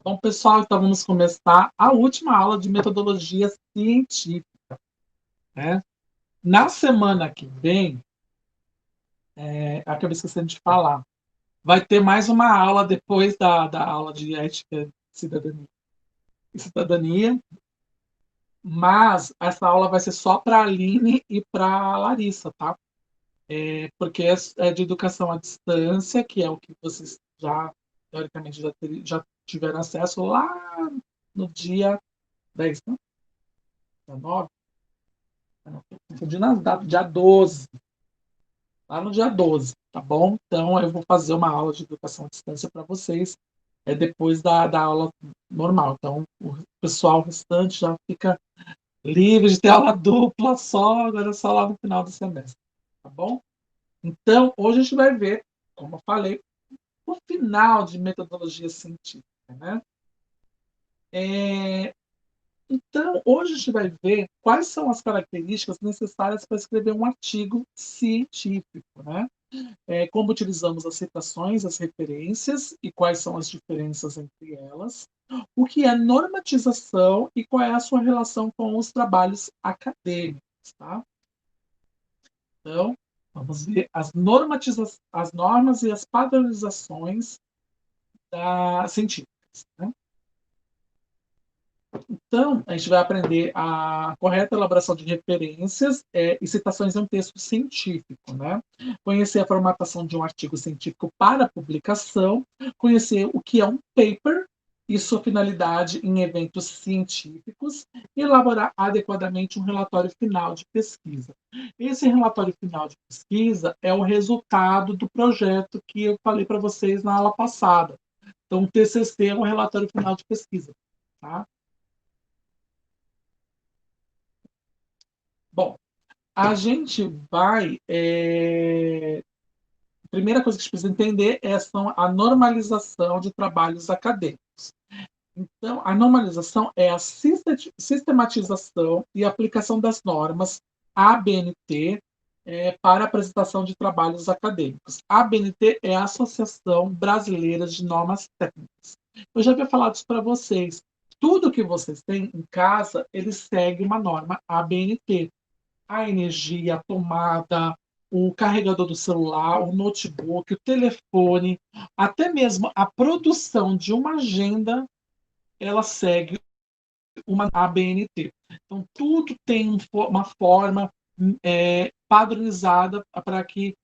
Bom, pessoal, então vamos começar a última aula de metodologia científica, né? Na semana que vem, acabei esquecendo de falar, vai ter mais uma aula depois da aula de ética e cidadania, mas essa aula vai ser só para a Aline e para a Larissa, tá? Porque é de educação à distância, que é o que vocês já, teoricamente, já tiveram acesso lá no dia 10, não? 19? Confundindo as datas, dia 12, lá no dia 12, tá bom? Então eu vou fazer uma aula de educação à distância para vocês depois da aula normal. Então o pessoal restante já fica livre de ter aula dupla só, agora só lá no final do semestre, tá bom? Então hoje a gente vai ver, como eu falei, o final de metodologia científica, né? É, Então, hoje a gente vai ver quais são as características necessárias para escrever um artigo científico, né? Como utilizamos as citações, as referências e quais são as diferenças entre elas, o que é normatização e qual é a sua relação com os trabalhos acadêmicos, tá? Então, vamos ver as normas e as padronizações científicas, né? Então, a gente vai aprender a correta elaboração de referências e citações em um texto científico, né? Conhecer a formatação de um artigo científico para publicação, conhecer o que é um paper e sua finalidade em eventos científicos, e elaborar adequadamente um relatório final de pesquisa. Esse relatório final de pesquisa é o resultado do projeto que eu falei para vocês na aula passada. Então, o TCC é um relatório final de pesquisa, tá? Bom, a gente vai. A primeira coisa que a gente precisa entender é a normalização de trabalhos acadêmicos. Então, a normalização é a sistematização e aplicação das normas ABNT para apresentação de trabalhos acadêmicos. A ABNT é a Associação Brasileira de Normas Técnicas. Eu já havia falado isso para vocês. Tudo que vocês têm em casa, ele segue uma norma ABNT. A energia, a tomada, o carregador do celular, o notebook, o telefone, até mesmo a produção de uma agenda, ela segue uma ABNT. Então, tudo tem uma forma padronizada para que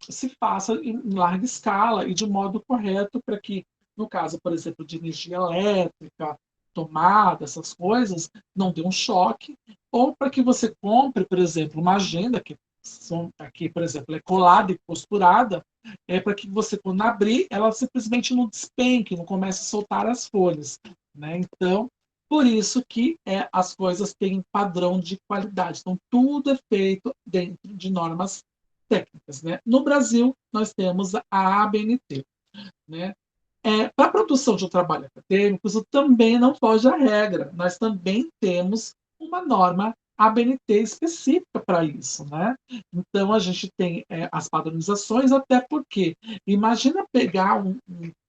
se faça em larga escala e de modo correto para que, no caso, por exemplo, de energia elétrica, tomada, essas coisas, não dê um choque, ou para que você compre, por exemplo, uma agenda aqui, por exemplo, é colada e costurada, para que você, quando abrir, ela simplesmente não despenque, não comece a soltar as folhas, né? Então, por isso que as coisas têm padrão de qualidade. Então, tudo é feito dentro de normas técnicas, né? No Brasil, nós temos a ABNT, né? Para a produção de um trabalho acadêmico, isso também não foge à regra. Nós também temos uma norma ABNT específica para isso, né? Então, a gente tem as padronizações, até porque imagina pegar um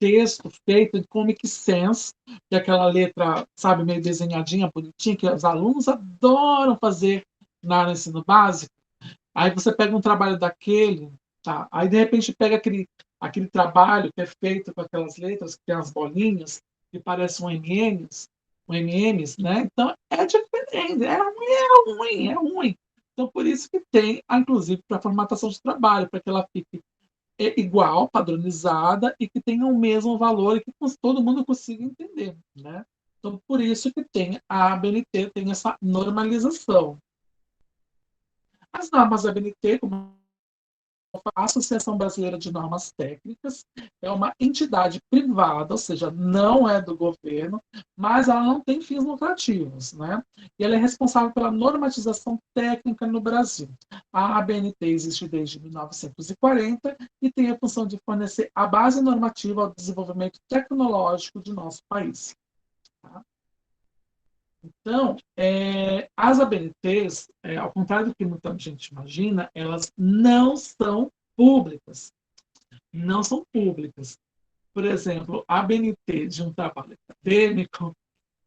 texto feito em Comic Sans, que é aquela letra, sabe, meio desenhadinha, bonitinha, que os alunos adoram fazer no ensino básico. Aí você pega um trabalho daquele, tá? Aí de repente pega aquele trabalho que é feito com aquelas letras que tem as bolinhas, que parecem um MMs, né? Então é diferente, é ruim, é ruim, é ruim. Então por isso que tem, inclusive, para formatação de trabalho, para que ela fique igual, padronizada e que tenha o mesmo valor e que todo mundo consiga entender, né? Então por isso que tem a ABNT, tem essa normalização. As normas da ABNT, como a Associação Brasileira de Normas Técnicas, é uma entidade privada, ou seja, não é do governo, mas ela não tem fins lucrativos, né? E ela é responsável pela normatização técnica no Brasil. A ABNT existe desde 1940 e tem a função de fornecer a base normativa ao desenvolvimento tecnológico de nosso país. Tá? Então, as ABNTs, ao contrário do que muita gente imagina, elas não são públicas. Não são públicas. Por exemplo, a BNT de um trabalho acadêmico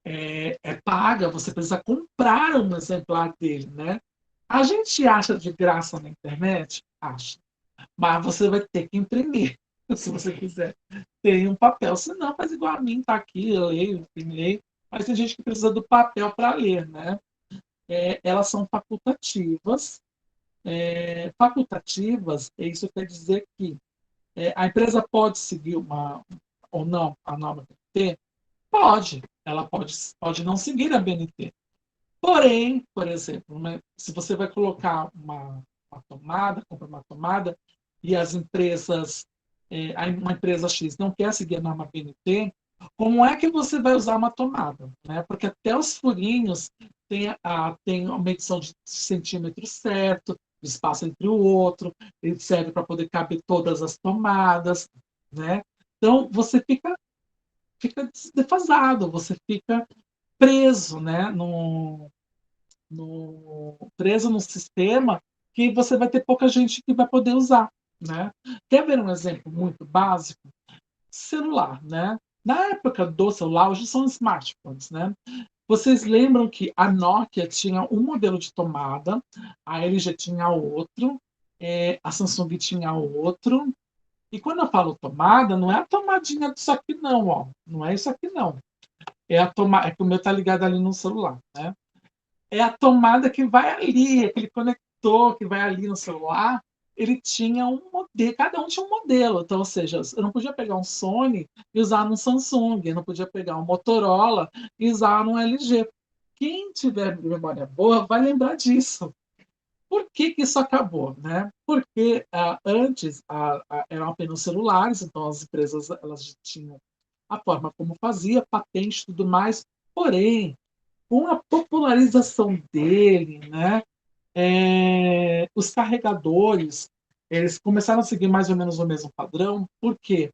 é paga, você precisa comprar um exemplar dele, né? A gente acha de graça na internet? Acha. Mas você vai ter que imprimir, se você quiser. Tem um papel, senão faz igual a mim, tá aqui, eu leio, leio. Mas tem gente que precisa do papel para ler, né? Elas são facultativas. Facultativas, isso quer dizer que a empresa pode seguir ou não a norma BNT? Pode. Ela pode não seguir a BNT. Porém, por exemplo, se você vai colocar uma tomada, compra uma tomada, e as empresas, uma empresa X não quer seguir a norma BNT, como é que você vai usar uma tomada? Né? Porque até os furinhos tem uma medição de centímetro certo, de espaço entre o outro, ele serve para poder caber todas as tomadas, né? Então, você fica defasado, você fica preso, né, preso no sistema que você vai ter pouca gente que vai poder usar, né? Quer ver um exemplo muito básico? Celular, né? Na época do celular, hoje são smartphones, né? Vocês lembram que a Nokia tinha um modelo de tomada, a LG tinha outro, a Samsung tinha outro. E quando eu falo tomada, não é a tomadinha disso aqui não, ó. Não é isso aqui não. É que o meu tá ligado ali no celular, né? É a tomada que vai ali, aquele conector que vai ali no celular, ele tinha um modelo, cada um tinha um modelo. Então, ou seja, eu não podia pegar um Sony e usar no Samsung, eu não podia pegar um Motorola e usar no LG. Quem tiver memória boa vai lembrar disso. Por que isso acabou? Né? Porque antes eram apenas celulares, então as empresas elas tinham a forma como fazia, patente e tudo mais. Porém, com a popularização dele, né, os carregadores eles começaram a seguir mais ou menos o mesmo padrão. Por quê?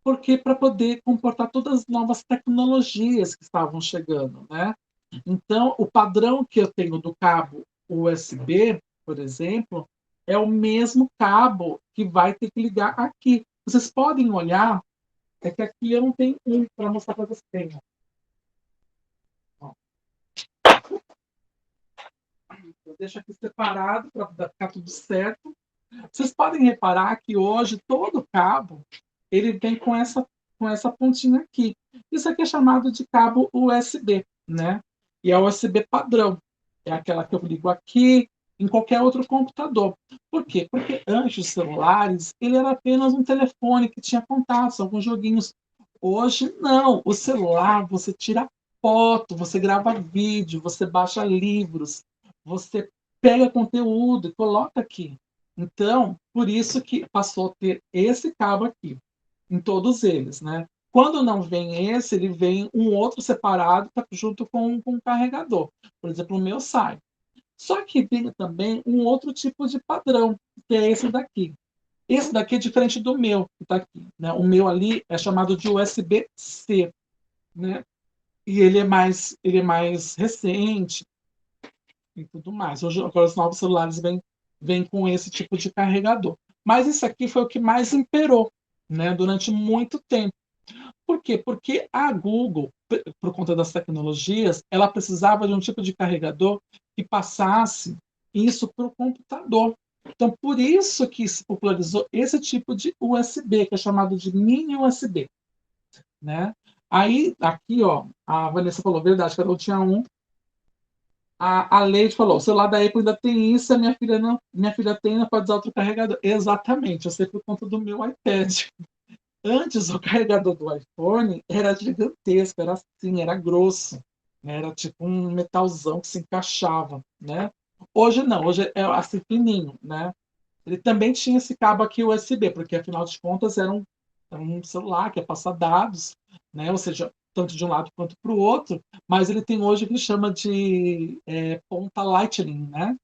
Porque para poder comportar todas as novas tecnologias que estavam chegando, né? Então, o padrão que eu tenho do cabo USB, por exemplo, é o mesmo cabo que vai ter que ligar aqui. Vocês podem olhar, é que aqui eu não tenho um para mostrar para vocês. Eu deixo aqui separado para ficar tudo certo. Vocês podem reparar que hoje todo cabo ele vem com essa pontinha aqui. Isso aqui é chamado de cabo USB, né? E é USB padrão. É aquela que eu ligo aqui em qualquer outro computador. Por quê? Porque antes os celulares, ele era apenas um telefone que tinha contatos, alguns joguinhos. Hoje não, o celular você tira foto, você grava vídeo, você baixa livros, você pega conteúdo e coloca aqui. Então, por isso que passou a ter esse cabo aqui, em todos eles, né? Quando não vem esse, ele vem um outro separado junto com o carregador. Por exemplo, o meu sai. Só que tem também um outro tipo de padrão, que é esse daqui. Esse daqui é diferente do meu, que está aqui. Né? O meu ali é chamado de USB-C, né? E ele é mais recente e tudo mais. Hoje, agora os novos celulares vêm com esse tipo de carregador. Mas isso aqui foi o que mais imperou, né, durante muito tempo. Por quê? Porque a Google, por conta das tecnologias, ela precisava de um tipo de carregador que passasse isso para o computador. Então, por isso que se popularizou esse tipo de USB, que é chamado de mini USB, né? Aí, aqui, ó, a Vanessa falou, verdade, cada um tinha um. A Leite falou, o celular da Apple ainda tem isso, a minha filha não, minha filha tem, não pode usar outro carregador. Exatamente, eu sei por conta do meu iPad. Antes, o carregador do iPhone era gigantesco, era assim, era grosso, né? Era tipo um metalzão que se encaixava, né? Hoje não, hoje é assim fininho, né? Ele também tinha esse cabo aqui USB, porque afinal de contas era um celular que ia passar dados, né? Ou seja, tanto de um lado quanto para o outro, mas ele tem hoje o que ele chama de ponta Lightning, né?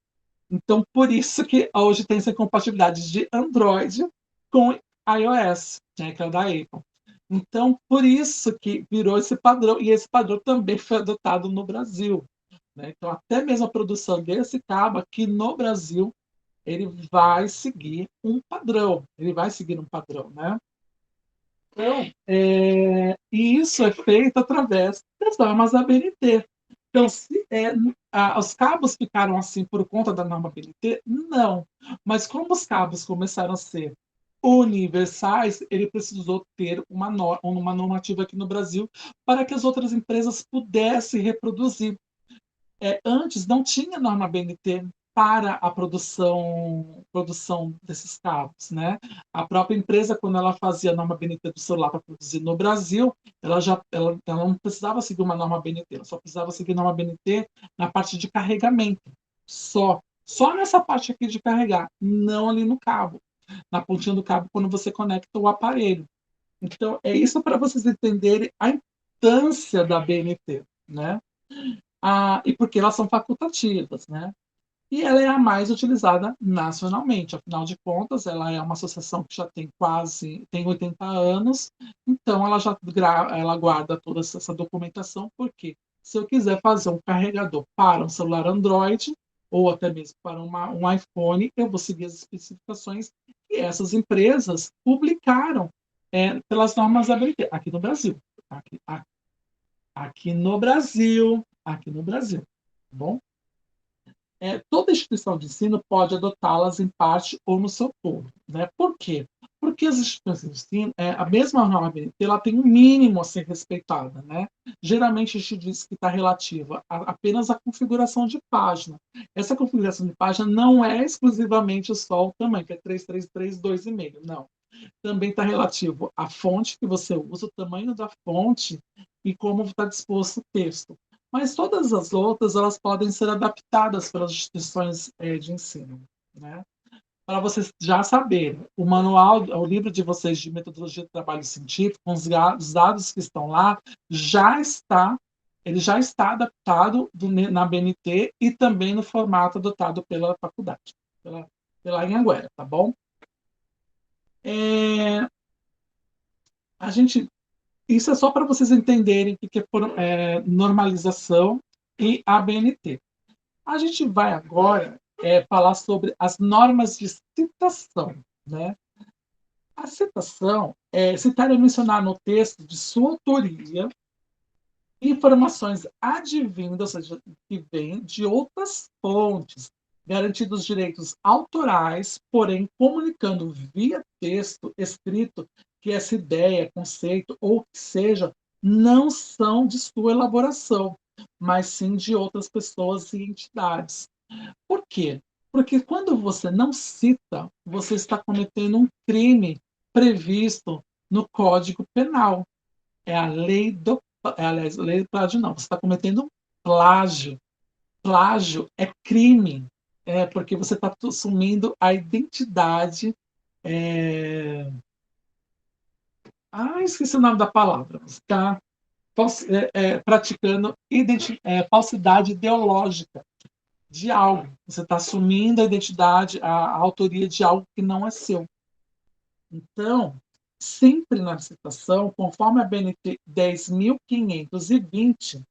Então, por isso que hoje tem essa compatibilidade de Android com iOS, né, que é o da Apple. Então, por isso que virou esse padrão, e esse padrão também foi adotado no Brasil. Né? Então, até mesmo a produção desse cabo aqui no Brasil, ele vai seguir um padrão, ele vai seguir um padrão, né? Então, e isso é feito através das normas da BNT. Então, os cabos ficaram assim por conta da norma BNT? Não. Mas como os cabos começaram a ser universais, ele precisou ter uma normativa aqui no Brasil para que as outras empresas pudessem reproduzir. Antes não tinha norma BNT para a produção desses cabos, né? A própria empresa, quando ela fazia a norma BNT do celular para produzir no Brasil, ela não precisava seguir uma norma BNT, ela só precisava seguir norma BNT na parte de carregamento, só nessa parte aqui de carregar, não ali no cabo, na pontinha do cabo quando você conecta o aparelho. Então é isso para vocês entenderem a importância da BNT, né? E porque elas são facultativas, né? E ela é a mais utilizada nacionalmente. Afinal de contas, ela é uma associação que já tem 80 anos, então ela guarda toda essa documentação, porque se eu quiser fazer um carregador para um celular Android, ou até mesmo para um iPhone, eu vou seguir as especificações que essas empresas publicaram pelas normas da ABNT, aqui no Brasil. Aqui, aqui no Brasil, tá bom? Toda instituição de ensino pode adotá-las em parte ou no seu todo, né? Por quê? Porque as instituições de ensino, a mesma norma BNT, ela tem um mínimo a ser respeitada, né? Geralmente a gente diz que está relativa apenas à configuração de página. Essa configuração de página não é exclusivamente só o tamanho, que é 333, 2,5, não. Também está relativo à fonte que você usa, o tamanho da fonte e como está disposto o texto. Mas todas as outras elas podem ser adaptadas pelas instituições de ensino, né? Para vocês já saberem, o livro de vocês de metodologia de trabalho científico, com os dados que estão lá, ele já está adaptado na BNT e também no formato adotado pela faculdade, pela Anhanguera, tá bom? É, a gente Isso é só para vocês entenderem o que é normalização e ABNT. A gente vai agora falar sobre as normas de citação, né? A citação é citar e mencionar no texto de sua autoria informações advindas, ou seja, que vêm de outras fontes, garantindo os direitos autorais, porém comunicando via texto escrito que essa ideia, conceito ou que seja, não são de sua elaboração, mas sim de outras pessoas e entidades. Por quê? Porque quando você não cita, você está cometendo um crime previsto no Código Penal. É a lei do. Aliás, lei do plágio não. Você está cometendo um plágio. Plágio é crime. Porque você está assumindo a identidade. É... Esqueci o nome da palavra. Você está praticando falsidade ideológica de algo. Você está assumindo a identidade, a autoria de algo que não é seu. Então, sempre na licitação, conforme a BNT 10.520,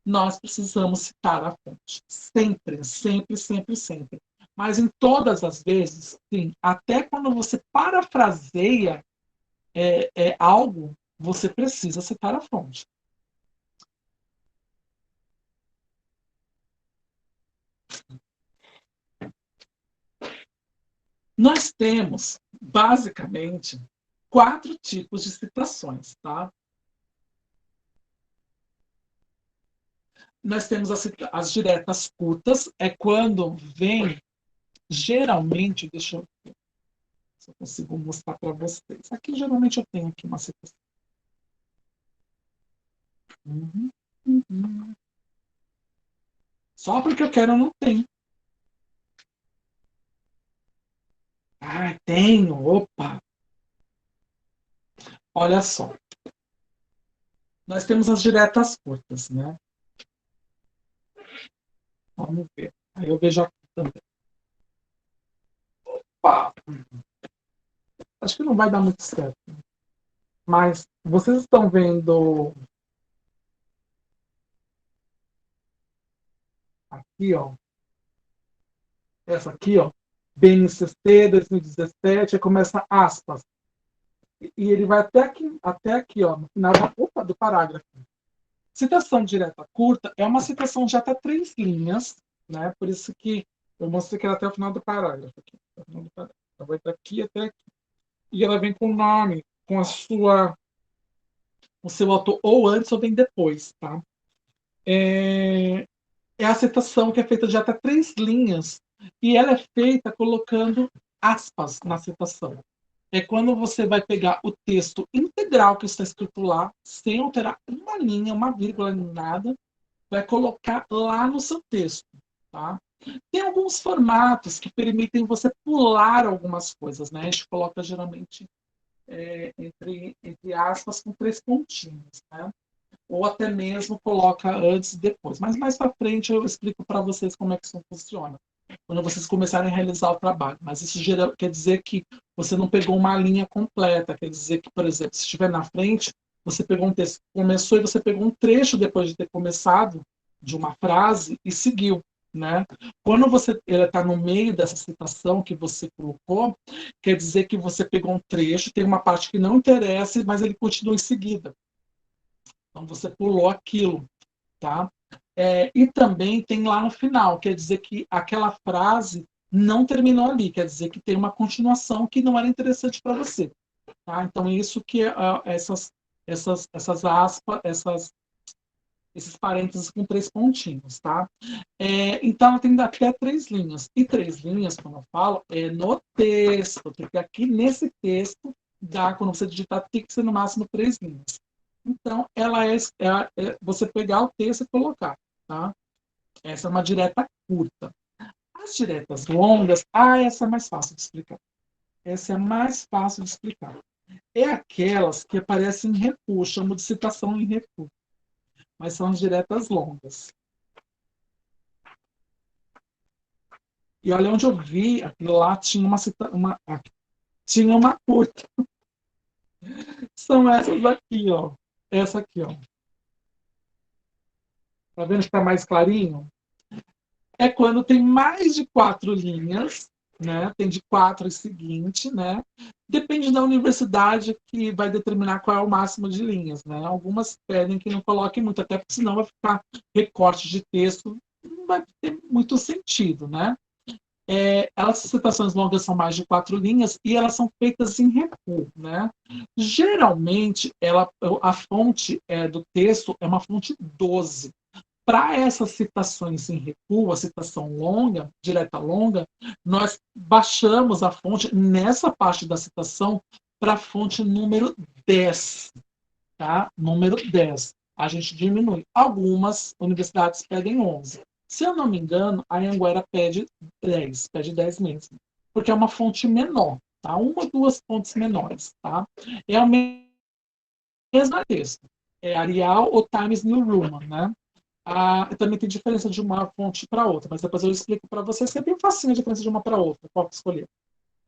nós precisamos citar a fonte. Sempre, sempre, sempre, sempre. Mas em todas as vezes, sim, até quando você parafraseia algo, você precisa citar a fonte. Nós temos, basicamente, 4 tipos de citações, tá? Nós temos as diretas curtas, é quando vem, geralmente, deixa eu ver se eu consigo mostrar para vocês. Aqui, geralmente, eu tenho aqui uma citação. Uhum, uhum. Só porque eu quero, eu não tenho. Tenho, opa! Olha só, nós temos as diretas curtas, né? Vamos ver. Aí eu vejo aqui também. Opa! Acho que não vai dar muito certo. Mas vocês estão vendo aqui, ó. Essa aqui, ó. BNCC 2017, aí começa aspas. E ele vai até aqui, ó, no final do parágrafo. Citação direta curta é uma citação de até 3 linhas, né? Por isso que eu mostrei que era até o final do parágrafo. Aqui, até o final do parágrafo. Então, vai daqui até aqui. E ela vem com o nome, com o seu autor, ou antes ou vem depois, tá? É a citação que é feita de até 3 linhas e ela é feita colocando aspas na citação. É quando você vai pegar o texto integral que está escrito lá, sem alterar uma linha, uma vírgula, nada, vai colocar lá no seu texto, tá? Tem alguns formatos que permitem você pular algumas coisas, né? A gente coloca geralmente entre aspas com 3 pontinhos, né? Ou até mesmo coloca antes e depois. Mas mais para frente eu explico para vocês como é que isso funciona, quando vocês começarem a realizar o trabalho. Mas isso quer dizer que você não pegou uma linha completa, quer dizer que, por exemplo, se estiver na frente, você pegou um texto que começou e você pegou um trecho depois de ter começado de uma frase e seguiu. Né? Quando você está no meio dessa citação que você colocou, quer dizer que você pegou um trecho, tem uma parte que não interessa, mas ele continua em seguida. Então você pulou aquilo, tá? E também tem lá no final, quer dizer que aquela frase não terminou ali, quer dizer que tem uma continuação que não era interessante para você, tá? Então isso que essas aspas, esses parênteses com 3 pontinhos, tá? Então ela tem até 3 linhas. E 3 linhas, quando eu falo, é no texto, porque aqui nesse texto quando você digitar, tem que ser no máximo 3 linhas. Então, ela você pegar o texto e colocar, tá? Essa é uma direta curta. As diretas longas, essa é mais fácil de explicar. Essa é mais fácil de explicar. É aquelas que aparecem em recuo, chamo de citação em recuo, mas são as diretas longas. E olha onde eu vi, aquilo lá tinha tinha uma curta. São essas aqui, ó. Essa aqui, ó. Tá vendo que está mais clarinho? É quando tem mais de 4 linhas, né? Tem de 4 e seguinte, né? Depende da universidade que vai determinar qual é o máximo de linhas, né? Algumas pedem que não coloque muito, até porque senão vai ficar recorte de texto, não vai ter muito sentido, né? As citações longas são mais de 4 linhas e elas são feitas em recuo, né? Geralmente, a fonte do texto é uma fonte 12. Para essas citações em recuo, a citação longa, direta longa, nós baixamos a fonte nessa parte da citação para a fonte número 10, tá? Número 10. A gente diminui. Algumas universidades pedem 11. Se eu não me engano, a Anhanguera pede 10 mesmo, porque é uma fonte menor, tá? Uma ou duas fontes menores, tá? É o mesmo texto. É Arial ou Times New Roman, né? Também tem diferença de uma fonte para outra, mas depois eu explico para vocês que é bem facinho a diferença de uma para outra, qual que escolher.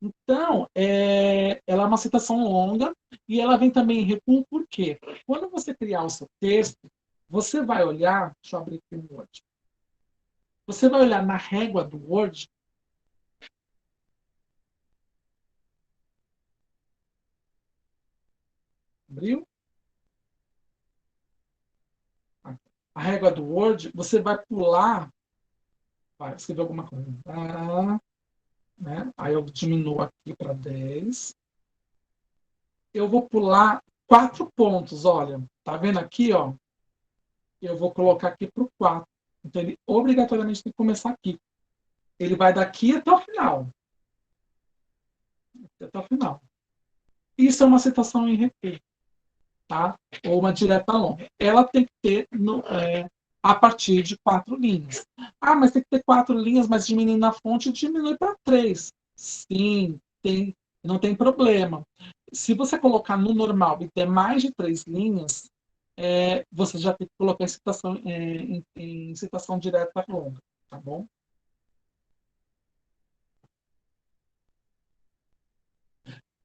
Então, ela é uma citação longa e ela vem também em recuo, por quê? Quando você criar o seu texto, você vai olhar, deixa eu abrir aqui o Word, você vai olhar na régua do Word, abriu? A régua do Word, você vai pular, vai escrever alguma coisa, né? Aí eu diminuo aqui para 10. Eu vou pular 4 pontos, olha, tá vendo aqui, ó? Eu vou colocar aqui para o 4. Então, ele obrigatoriamente tem que começar aqui. Ele vai daqui até o final. Até o final. Isso é uma citação em recuo, tá? Ou uma direta longa. Ela tem que ter a partir de 4 linhas. Mas tem que ter 4 linhas, mas diminuindo a fonte, diminui para 3. Sim, não tem problema. Se você colocar no normal e ter mais de 3 linhas, você já tem que colocar em citação direta longa, tá bom?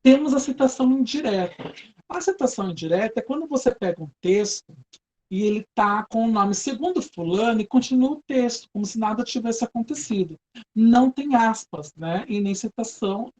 Temos a citação indireta. A citação indireta é quando você pega um texto e ele está com o nome segundo fulano e continua o texto, como se nada tivesse acontecido. Não tem aspas, né? E nem citação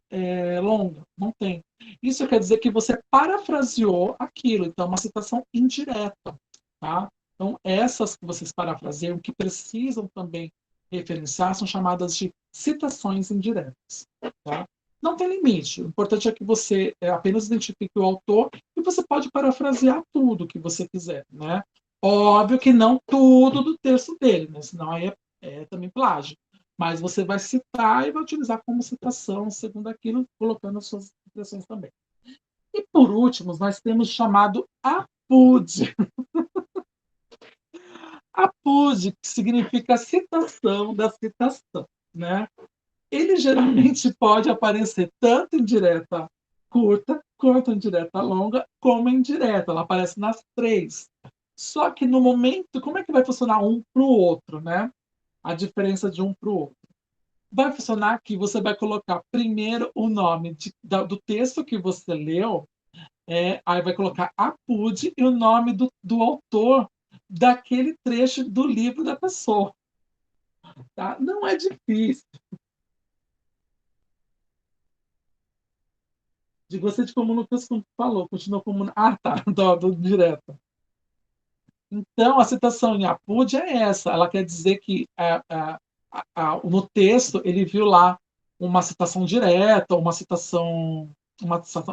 longa, não tem. Isso quer dizer que você parafraseou aquilo, então é uma citação indireta, tá? Então, essas que vocês parafraseiam, que precisam também referenciar, são chamadas de citações indiretas, tá? Não tem limite. O importante é que você apenas identifique o autor e você pode parafrasear tudo que você quiser, né? Óbvio que não tudo do texto dele, né? Senão aí é também plágio. Mas você vai citar e vai utilizar como citação, segundo aquilo, colocando as suas impressões também. E por último, nós temos o chamado APUD. APUD, que significa citação da citação, né? Ele geralmente pode aparecer tanto em direta curta, quanto em direta longa, como em direta. Ela aparece nas três. Só que no momento, como é que vai funcionar um para o outro, né? A diferença de um para o outro. Vai funcionar que você vai colocar primeiro o nome do texto que você leu, aí vai colocar a PUD e o nome do autor daquele trecho do livro da pessoa. Tá? Não é difícil. De você de como o Lucas falou, continua como. Ah, tá, do direto. Então, a citação em Apud é essa. Ela quer dizer que no texto ele viu lá uma citação direta, uma citação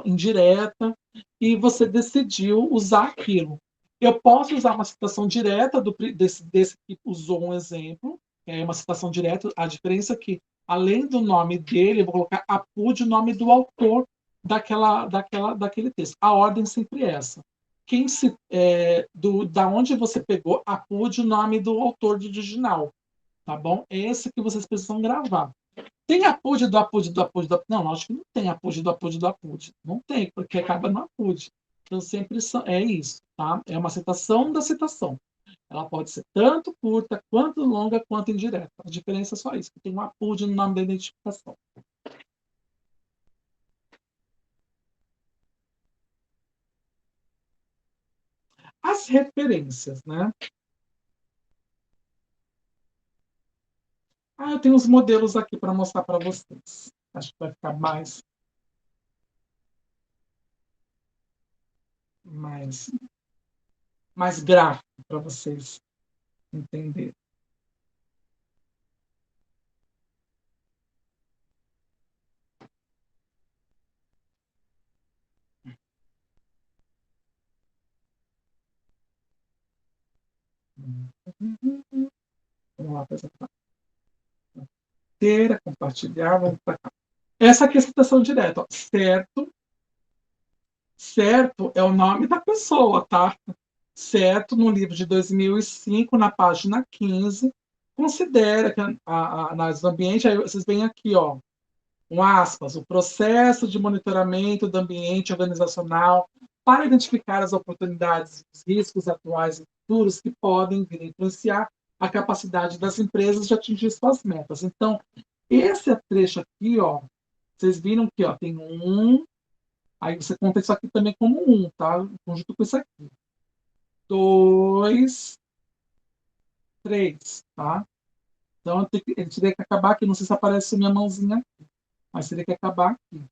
indireta, e você decidiu usar aquilo. Eu posso usar uma citação direta desse que usou um exemplo, é uma citação direta. A diferença é que, além do nome dele, eu vou colocar Apud, o nome do autor daquele texto. A ordem sempre é essa. Da onde você pegou, acude o nome do autor do original, tá bom? É esse que vocês precisam gravar. Tem apude do apude do apude do apude? Não, acho que não tem apude do apude do apude. Não tem, porque acaba no apude. Então sempre é isso, tá? É uma citação da citação. Ela pode ser tanto curta, quanto longa, quanto indireta. A diferença é só isso, que tem um apude no nome da identificação. As referências, né? Eu tenho os modelos aqui para mostrar para vocês. Acho que vai ficar mais, mais gráfico para vocês entenderem. Vamos lá, apresentar. Inteira, compartilhar, vamos para cá. Essa aqui é a citação direta. Ó. Certo, certo é o nome da pessoa, tá? Certo, no livro de 2005, na página 15, considera que a análise do ambiente, aí vocês veem aqui, ó, aspas, o processo de monitoramento do ambiente organizacional para identificar as oportunidades e os riscos atuais e futuros que podem vir a influenciar a capacidade das empresas de atingir suas metas. Então, esse trecho aqui, ó, vocês viram que ó, tem aí você conta isso aqui também como tá? Conjunto com isso aqui. 2, 3, tá? Então, ele teria que acabar aqui, não sei se aparece minha mãozinha aqui, mas teria que acabar aqui.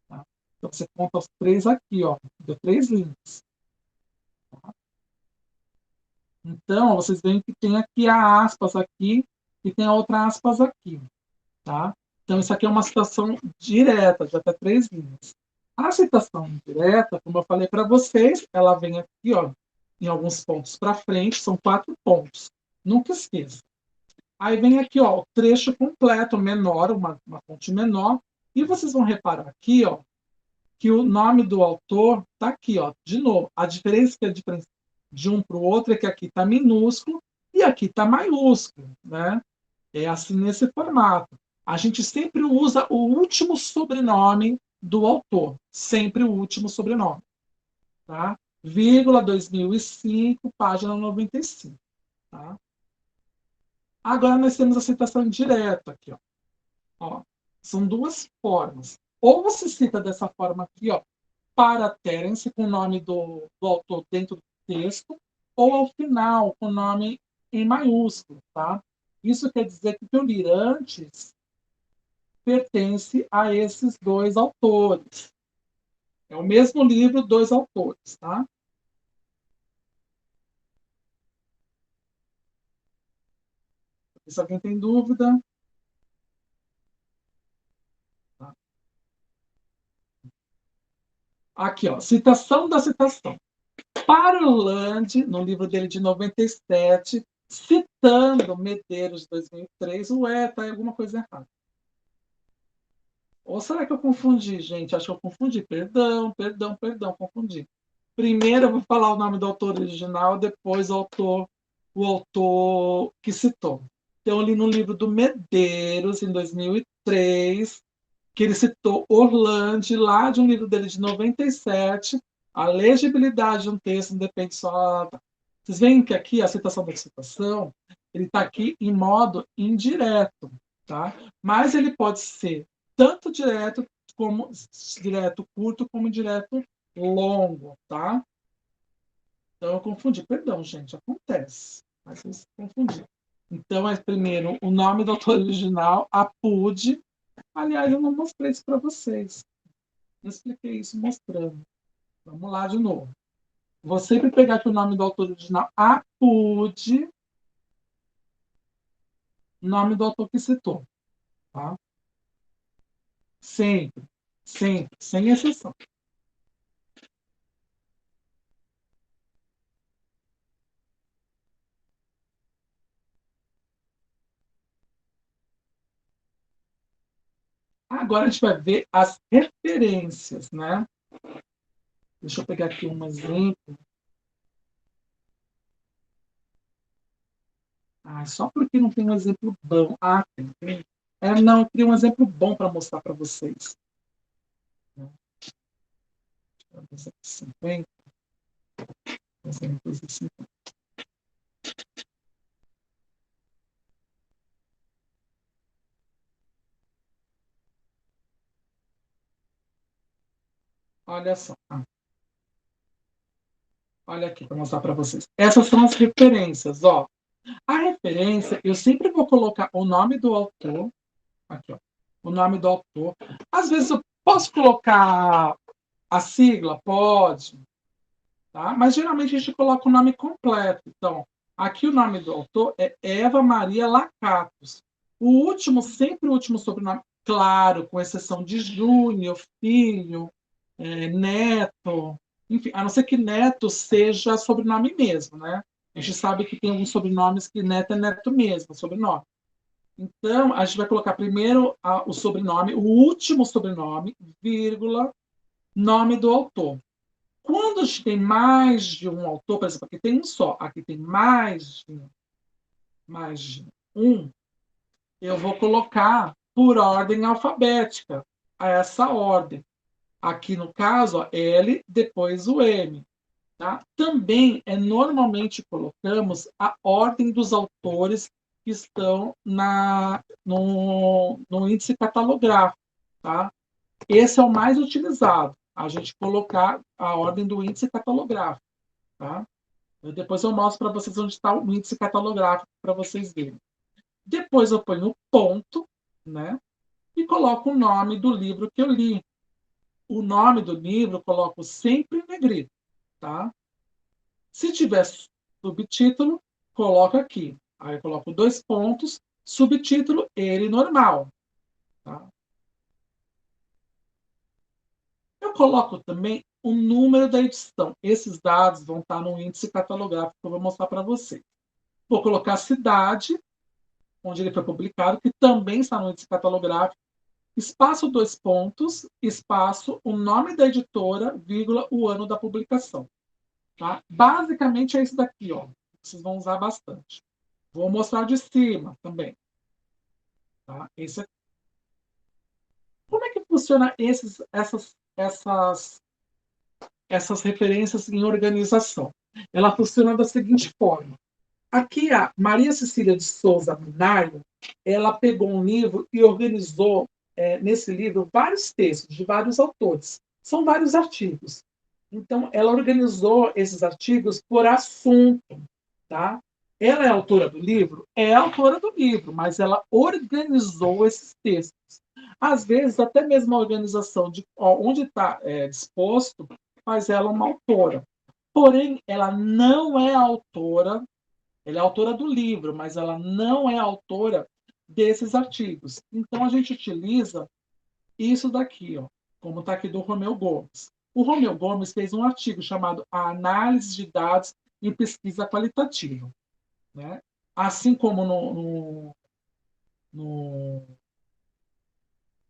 Tá? Então, você conta os três aqui, ó. Deu 3 linhas. Tá? Então, vocês veem que tem aqui a aspas aqui e tem a outra aspas aqui. Tá? Então, isso aqui é uma citação direta, de até 3 linhas. A citação indireta, como eu falei para vocês, ela vem aqui, ó, em alguns pontos para frente, são 4 pontos. Nunca esqueça. Aí vem aqui, ó, o trecho completo, menor, uma fonte menor, e vocês vão reparar aqui, ó, que o nome do autor está aqui, ó. De novo, a diferença de um para o outro é que aqui está minúsculo e aqui está maiúsculo, né? É assim nesse formato. A gente sempre usa o último sobrenome do autor, sempre o último sobrenome, tá? Vírgula 2005, página 95, tá? Agora nós temos a citação direta aqui, ó. Ó, são duas formas. Ou você cita dessa forma aqui, ó, para Terence, com o nome do autor dentro do texto, ou ao final, com o nome em maiúsculo, tá? Isso quer dizer que o que eu li antes pertence a esses dois autores. É o mesmo livro, dois autores, tá? Se alguém tem dúvida, tá? Aqui, ó, citação da citação. Parolandi, no livro dele de 97, citando Medeiros de 2003, ué, tá alguma coisa errada. Ou será que eu confundi, gente? Acho que eu confundi. Perdão, perdão, perdão, confundi. Primeiro eu vou falar o nome do autor original, depois o autor que citou. Então, eu li no livro do Medeiros, em 2003, que ele citou Orlandi, lá de um livro dele de 97, a legibilidade de um texto depende só. Vocês veem que aqui a citação da citação, ele está aqui em modo indireto, tá? Mas ele pode ser tanto direto como direto curto, como direto longo, tá? Então eu confundi, perdão, gente, acontece, mas eu confundi. Então é primeiro o nome do autor original, Apude. Aliás, eu não mostrei isso para vocês. Eu expliquei isso mostrando. Vamos lá de novo. Vou sempre pegar aqui o nome do autor original, Apude, nome do autor que citou. Tá? Sempre, sempre, sem exceção. Agora a gente vai ver as referências, né? Deixa eu pegar aqui um exemplo. Ah, só porque não tem um exemplo bom. Ah, tem. Não, eu queria um exemplo bom para mostrar para vocês. 50, exemplos de 50. Olha só. Olha aqui para mostrar para vocês. Essas são as referências, ó. A referência, eu sempre vou colocar o nome do autor, aqui, ó, o nome do autor. Às vezes eu posso colocar a sigla, pode, tá? Mas geralmente a gente coloca o nome completo. Então, aqui o nome do autor é Eva Maria Lacatos. O último, sempre o último sobrenome, claro, com exceção de Júnior, Filho, Neto, enfim, a não ser que Neto seja sobrenome mesmo, né? A gente sabe que tem alguns sobrenomes que Neto é Neto mesmo, sobrenome. Então, a gente vai colocar primeiro o sobrenome, o último sobrenome, vírgula, nome do autor. Quando a gente tem mais de um autor, por exemplo, aqui tem um só, aqui tem mais de um, eu vou colocar por ordem alfabética, a essa ordem. Aqui no caso, ó, L, depois o M. Tá? Também normalmente colocamos a ordem dos autores que estão no índice catalográfico. Tá? Esse é o mais utilizado, a gente colocar a ordem do índice catalográfico. Tá? Depois eu mostro para vocês onde está o índice catalográfico para vocês verem. Depois eu ponho o ponto, né? E coloco o nome do livro que eu li. O nome do livro eu coloco sempre em negrito, tá? Se tiver subtítulo, coloco aqui. Aí eu coloco dois pontos, subtítulo, ele normal. Tá? Eu coloco também o número da edição. Esses dados vão estar no índice catalográfico que eu vou mostrar para vocês. Vou colocar a cidade, onde ele foi publicado, que também está no índice catalográfico, espaço dois pontos, espaço o nome da editora, vírgula, o ano da publicação. Tá? Basicamente é isso daqui, ó. Vocês vão usar bastante. Vou mostrar de cima também. Tá? Como é que funciona essas referências em organização? Ela funciona da seguinte forma. Aqui a Maria Cecília de Souza Minardi, ela pegou um livro e organizou nesse livro vários textos de vários autores. São vários artigos. Então, ela organizou esses artigos por assunto, tá? Ela é autora do livro? É autora do livro, mas ela organizou esses textos. Às vezes, até mesmo a organização de onde está disposto faz ela uma autora. Porém, ela não é autora, ela é autora do livro, mas ela não é autora desses artigos. Então, a gente utiliza isso daqui, ó, como está aqui do Romeu Gomes. O Romeu Gomes fez um artigo chamado A Análise de Dados em Pesquisa Qualitativa. Né? Assim como no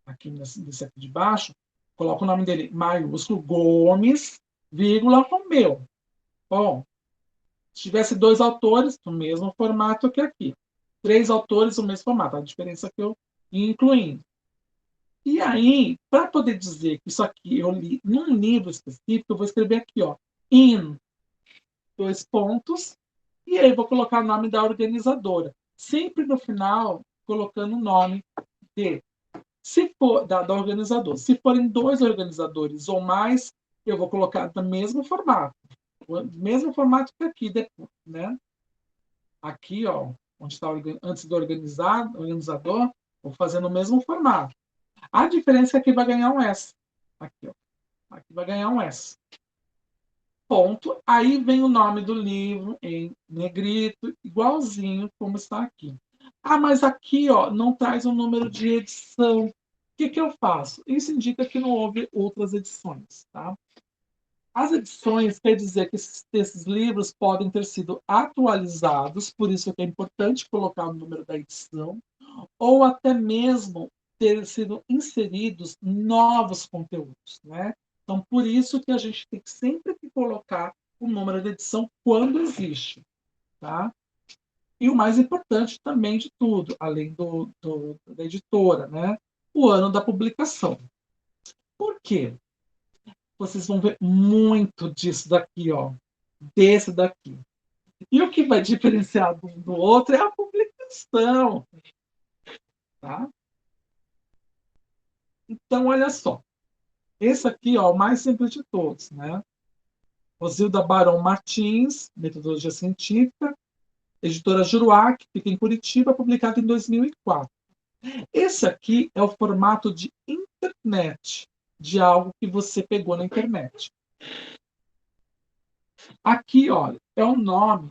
aqui nesse aqui de baixo, coloca o nome dele maiúsculo, Gomes, vírgula, Romeu. Bom, se tivesse dois autores, no mesmo formato que aqui. Três autores, no mesmo formato. A diferença que eu ia incluindo. E aí, para poder dizer que isso aqui eu li num livro específico, eu vou escrever aqui, ó, in, dois pontos, e aí vou colocar o nome da organizadora. Sempre no final, colocando o nome de, se for da organizadora. Se forem dois organizadores ou mais, eu vou colocar no mesmo formato. O mesmo formato que aqui, depois, né? Aqui, ó, onde está antes do organizador, vou fazer no mesmo formato. A diferença é que vai ganhar um S. Aqui, ó. Aqui vai ganhar um S. Ponto. Aí vem o nome do livro em negrito, igualzinho como está aqui. Ah, mas aqui, ó, não traz o número de edição. O que, que eu faço? Isso indica que não houve outras edições, tá? As edições quer dizer que esses livros podem ter sido atualizados, por isso é importante colocar o número da edição, ou até mesmo ter sido inseridos novos conteúdos, né? Então, por isso que a gente tem que sempre que colocar o número de edição quando existe, tá? E o mais importante também de tudo, além da editora, né? O ano da publicação. Por quê? Vocês vão ver muito disso daqui, ó, desse daqui. E o que vai diferenciar um do outro é a publicação, tá? Então, olha só. Esse aqui, ó, o mais simples de todos, né? Rosilda Barão Martins, Metodologia Científica, editora Juruá, que fica em Curitiba, publicado em 2004. Esse aqui é o formato de internet, de algo que você pegou na internet. Aqui, olha, é o nome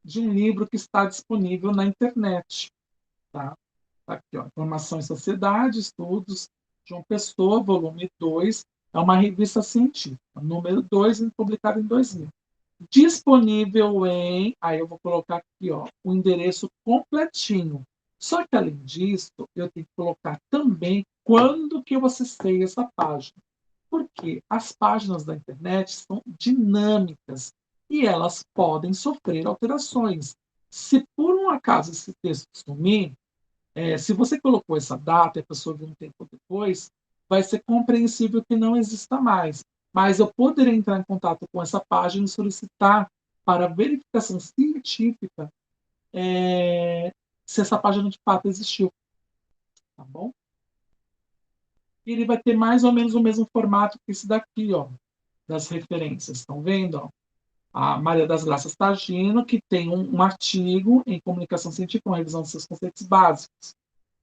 de um livro que está disponível na internet. Tá? Aqui, ó, Informação em Sociedade, Estudos, João Pessoa, volume 2, é uma revista científica, número 2, publicado em 2000. Disponível em, aí eu vou colocar aqui, ó, o endereço completinho. Só que, além disso, eu tenho que colocar também quando que eu acessei essa página. Porque as páginas da internet são dinâmicas e elas podem sofrer alterações. Se por um acaso esse texto sumir, se você colocou essa data e a pessoa viu um tempo depois, vai ser compreensível que não exista mais. Mas eu poderia entrar em contato com essa página e solicitar para verificação científica se essa página de fato existiu. Tá bom? E ele vai ter mais ou menos o mesmo formato que esse daqui, ó, das referências. Estão vendo? Ó? A Maria das Graças Tagino, que tem um artigo em comunicação científica, uma revisão dos seus conceitos básicos.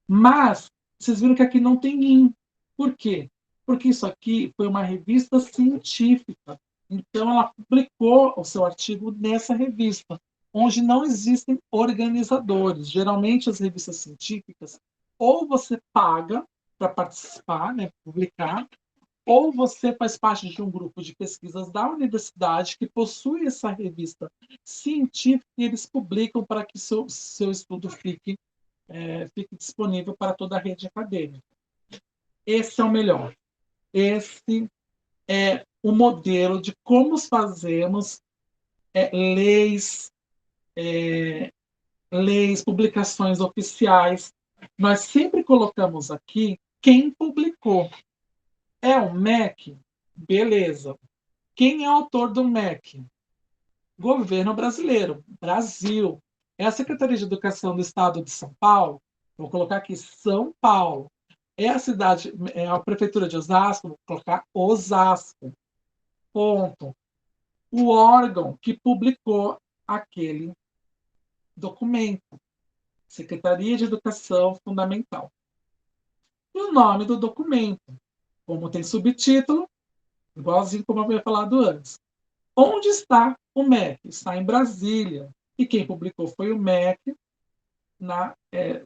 Mas vocês viram que aqui não tem IN. Por quê? Porque isso aqui foi uma revista científica. Então, ela publicou o seu artigo nessa revista, onde não existem organizadores. Geralmente, as revistas científicas, ou você paga para participar, né, publicar, ou você faz parte de um grupo de pesquisas da universidade que possui essa revista científica e eles publicam para que seu estudo fique disponível para toda a rede acadêmica. Esse é o melhor. Esse é o modelo de como fazemos leis, leis, publicações oficiais. Nós sempre colocamos aqui quem publicou. É o MEC? Beleza. Quem é o autor do MEC? Governo brasileiro, Brasil. É a Secretaria de Educação do Estado de São Paulo. Vou colocar aqui São Paulo. É a cidade, é a prefeitura de Osasco, vou colocar Osasco. Ponto. O órgão que publicou aquele documento. Secretaria de Educação Fundamental. E o nome do documento. Como tem subtítulo, igualzinho como eu havia falado antes. Onde está o MEC? Está em Brasília. E quem publicou foi o MEC,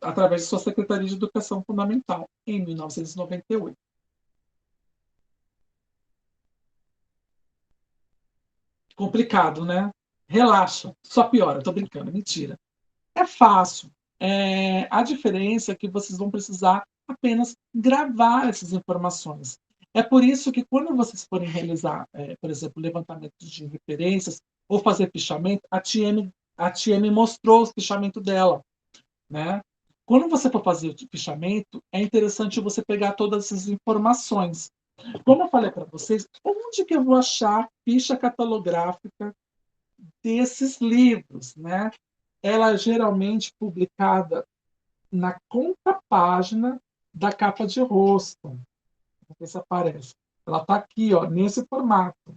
através de sua Secretaria de Educação Fundamental, em 1998. Complicado, né? Relaxa, só piora, tô brincando, mentira. É fácil. A diferença é que vocês vão precisar apenas gravar essas informações. É por isso que quando vocês forem realizar, por exemplo, levantamento de referências ou fazer fichamento, a TM mostrou o fichamento dela, né? Quando você for fazer o fichamento, é interessante você pegar todas essas informações. Como eu falei para vocês, onde que eu vou achar ficha catalográfica desses livros, né? Ela é geralmente publicada na contrapágina da capa de rosto. Vamos ver se aparece. Ela está aqui, ó, nesse formato.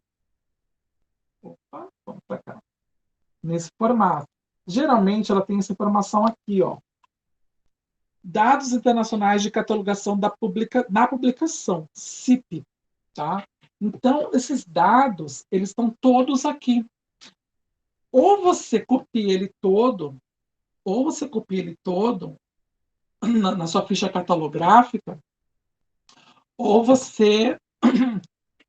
Opa, vamos para cá. Nesse formato. Geralmente ela tem essa informação aqui, ó. Dados internacionais de catalogação na publicação, CIP, tá? Então, esses dados, eles estão todos aqui. Ou você copia ele todo, ou você copia ele todo na sua ficha catalográfica, ou você,